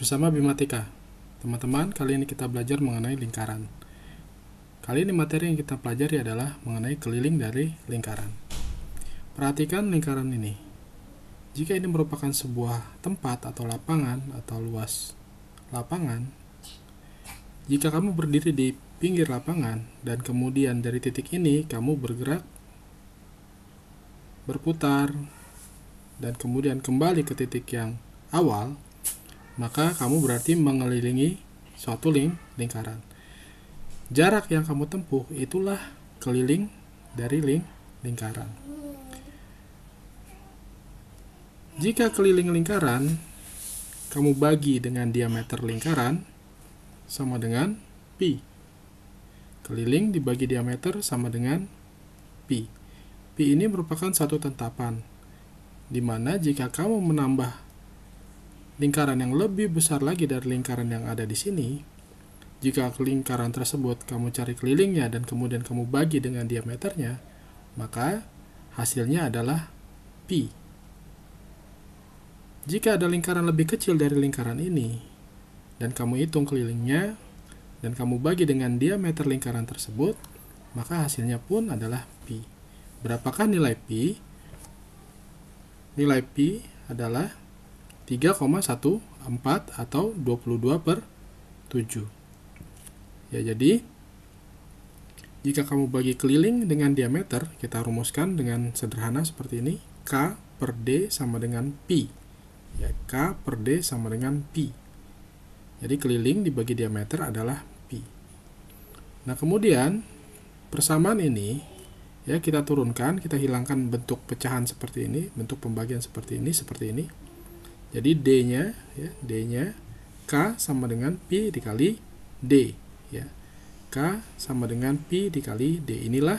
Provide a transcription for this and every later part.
Bersama Bimatika. Teman-teman, kali ini kita belajar mengenai lingkaran. Kali ini materi yang kita pelajari adalah mengenai keliling dari lingkaran. Perhatikan lingkaran ini. Jika ini merupakan sebuah tempat atau lapangan atau luas lapangan, jika kamu berdiri di pinggir lapangan dan kemudian dari titik ini kamu bergerak, berputar, dan kemudian kembali ke titik yang awal, maka kamu berarti mengelilingi suatu lingkaran. Jarak yang kamu tempuh itulah keliling dari lingkaran. Jika keliling lingkaran kamu bagi dengan diameter lingkaran sama dengan pi. Keliling dibagi diameter sama dengan pi. Pi ini merupakan satu tetapan, di mana jika kamu menambah lingkaran yang lebih besar lagi dari lingkaran yang ada di sini, jika lingkaran tersebut kamu cari kelilingnya dan kemudian kamu bagi dengan diameternya, maka hasilnya adalah pi. Jika ada lingkaran lebih kecil dari lingkaran ini, dan kamu hitung kelilingnya, dan kamu bagi dengan diameter lingkaran tersebut, maka hasilnya pun adalah pi. Berapakah nilai pi? Nilai pi adalah 3,14 atau 22/7. Ya, jadi jika kamu bagi keliling dengan diameter, kita rumuskan dengan sederhana seperti ini. K per D sama dengan pi. Ya, K per D sama dengan pi. Jadi keliling dibagi diameter adalah pi. Nah, kemudian persamaan ini ya kita turunkan, kita hilangkan bentuk pecahan seperti ini, bentuk pembagian seperti ini. Jadi D-nya ya, D-nya K sama dengan pi dikali D ya. K sama dengan pi dikali D. Inilah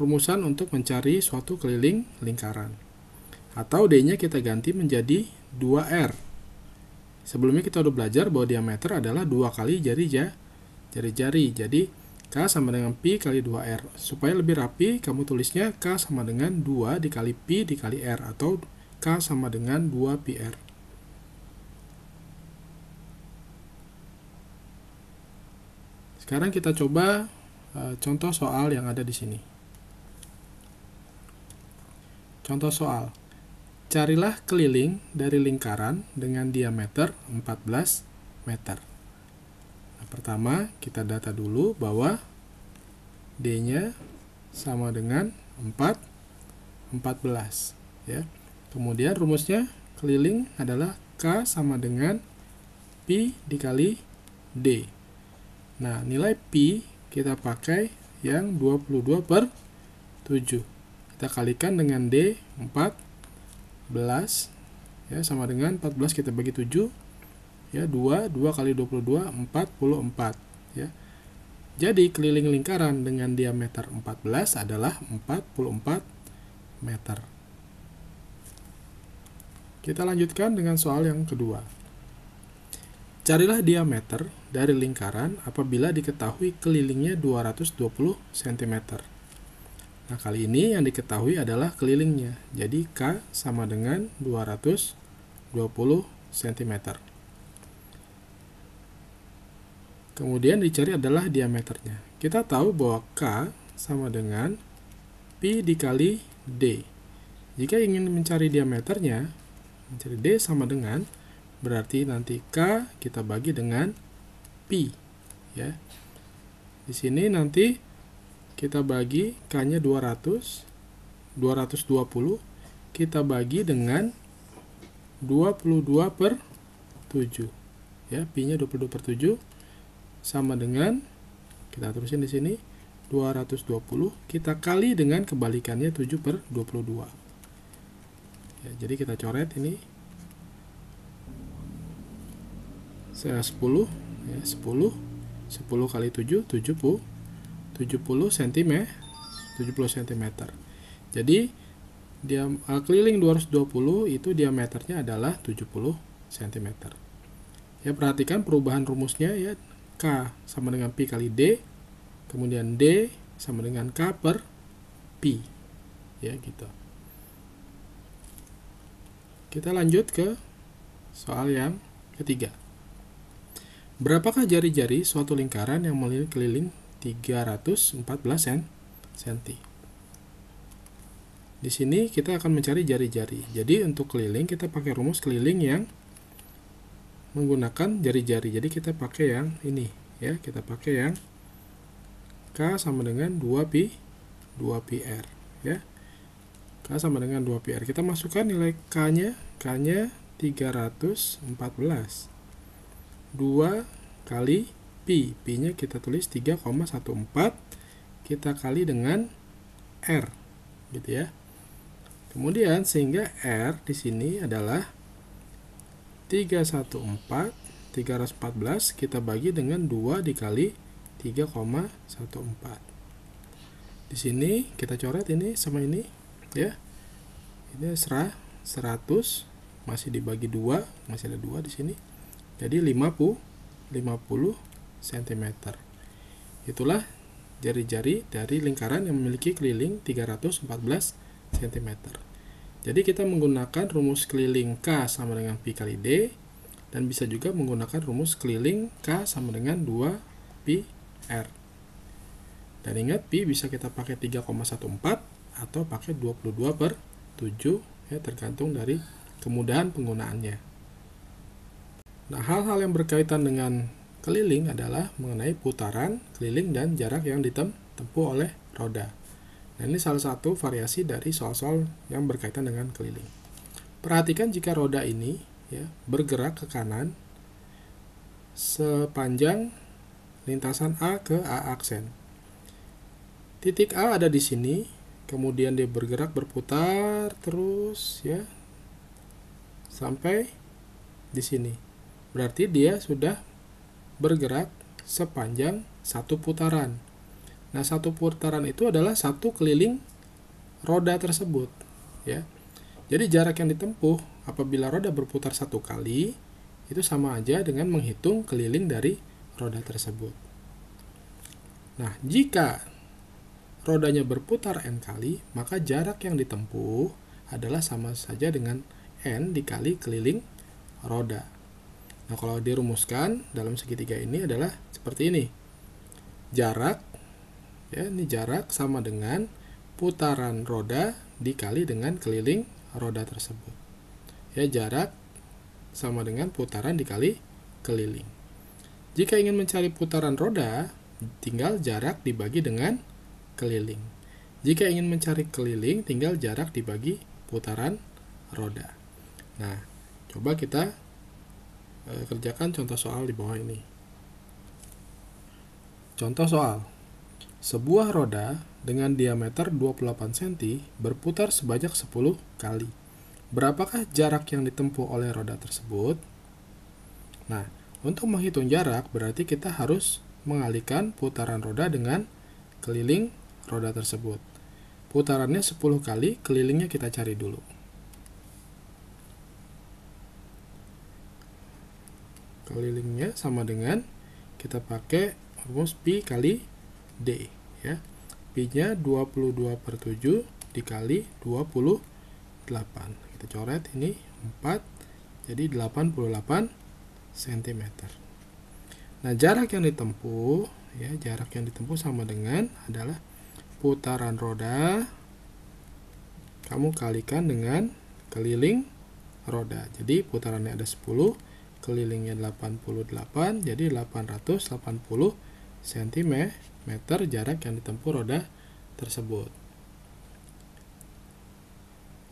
rumusan untuk mencari suatu keliling lingkaran. Atau D-nya kita ganti menjadi 2R. Sebelumnya kita udah belajar bahwa diameter adalah 2 kali jari-jari. Jadi K sama dengan pi kali 2R. Supaya lebih rapi, kamu tulisnya K sama dengan 2 dikali pi dikali R, atau K sama dengan 2πr. Sekarang kita coba contoh soal yang ada di sini. Contoh soal. Carilah keliling dari lingkaran dengan diameter 14 meter. Nah, pertama kita data dulu bahwa D-nya sama dengan 14 ya. Kemudian rumusnya keliling adalah K sama dengan pi dikali D. Nah, nilai pi kita pakai yang 22/7. Kita kalikan dengan D 14 ya, sama dengan 14 kita bagi 7 ya, 2 kali 22 44 ya. Jadi keliling lingkaran dengan diameter 14 adalah 44 meter. Kita lanjutkan dengan soal yang kedua. Carilah diameter dari lingkaran apabila diketahui kelilingnya 220 cm. Nah, kali ini yang diketahui adalah kelilingnya. Jadi K sama dengan 220 cm. Kemudian dicari adalah diameternya. Kita tahu bahwa K sama dengan pi dikali D. Jika ingin mencari diameternya, mencari D sama dengan, berarti nanti K kita bagi dengan pi ya. Di sini nanti kita bagi K-nya 220, kita bagi dengan 22/7 ya, pi-nya 22/7 sama dengan, kita tulisin di sini 220, kita kali dengan kebalikannya 7/22. Ya, jadi kita coret ini 10 ya, 10 kali 7 70 cm. Jadi dia keliling 220 itu diameternya adalah 70 cm. Ya, perhatikan perubahan rumusnya ya. K sama dengan pi kali D, kemudian D sama dengan K per pi ya, gitu. Kita lanjut ke soal yang ketiga. Berapakah jari-jari suatu lingkaran yang mengelilingi 314 cm? Di sini kita akan mencari jari-jari. Jadi untuk keliling kita pakai rumus keliling yang menggunakan jari-jari. Jadi kita pakai yang ini ya, kita pakai yang K sama dengan 2πr ya. K sama dengan 2πr. Kita masukkan nilai K-nya 314. 2 kali pi. Pi-nya kita tulis 3,14. Kita kali dengan R. Gitu ya. Kemudian sehingga R di sini adalah 314 kita bagi dengan 2 dikali 3,14. Di sini kita coret ini sama ini ya. Ini 100 masih dibagi 2, masih ada 2 di sini. Jadi 50 cm. Itulah jari-jari dari lingkaran yang memiliki keliling 314 cm. Jadi kita menggunakan rumus keliling K sama dengan pi kali D, dan bisa juga menggunakan rumus keliling K sama dengan 2πr. Dan ingat, pi bisa kita pakai 3,14 atau pakai 22/7 ya, tergantung dari kemudahan penggunaannya. Nah, hal-hal yang berkaitan dengan keliling adalah mengenai putaran, keliling, dan jarak yang ditempuh oleh roda. Nah, ini salah satu variasi dari soal-soal yang berkaitan dengan keliling. Perhatikan jika roda ini ya, bergerak ke kanan sepanjang lintasan A ke A aksen. Titik A ada di sini, kemudian dia bergerak berputar terus ya sampai di sini. Berarti dia sudah bergerak sepanjang satu putaran. Nah, satu putaran itu adalah satu keliling roda tersebut ya. Jadi jarak yang ditempuh apabila roda berputar satu kali itu sama aja dengan menghitung keliling dari roda tersebut. Nah, jika rodanya berputar n kali, maka jarak yang ditempuh adalah sama saja dengan n dikali keliling roda. Nah, kalau dirumuskan dalam segitiga ini adalah seperti ini. Jarak ya, ini jarak sama dengan putaran roda dikali dengan keliling roda tersebut. Ya, jarak sama dengan putaran dikali keliling. Jika ingin mencari putaran roda, tinggal jarak dibagi dengan keliling. Jika ingin mencari keliling, tinggal jarak dibagi putaran roda. Nah, coba kita kerjakan contoh soal di bawah ini. Contoh soal. Sebuah roda dengan diameter 28 cm berputar sebanyak 10 kali. Berapakah jarak yang ditempuh oleh roda tersebut? Nah, untuk menghitung jarak berarti kita harus mengalihkan putaran roda dengan keliling roda tersebut. Putarannya 10 kali, kelilingnya kita cari dulu. Kelilingnya sama dengan kita pakai rumus pi kali D ya. Pi-nya 22/7 dikali 28. Kita coret ini 4, jadi 88 cm. Nah, jarak yang ditempuh ya, jarak yang ditempuh sama dengan adalah putaran roda kamu kalikan dengan keliling roda. Jadi putarannya ada 10, kelilingnya 88, jadi 880 cm jarak yang ditempuh roda tersebut.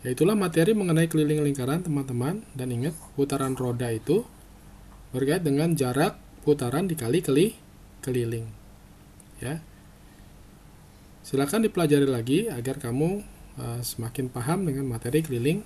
Ya, itulah materi mengenai keliling lingkaran, teman-teman. Dan ingat, putaran roda itu berkait dengan jarak putaran dikali keliling. Ya. Silakan dipelajari lagi agar kamu semakin paham dengan materi keliling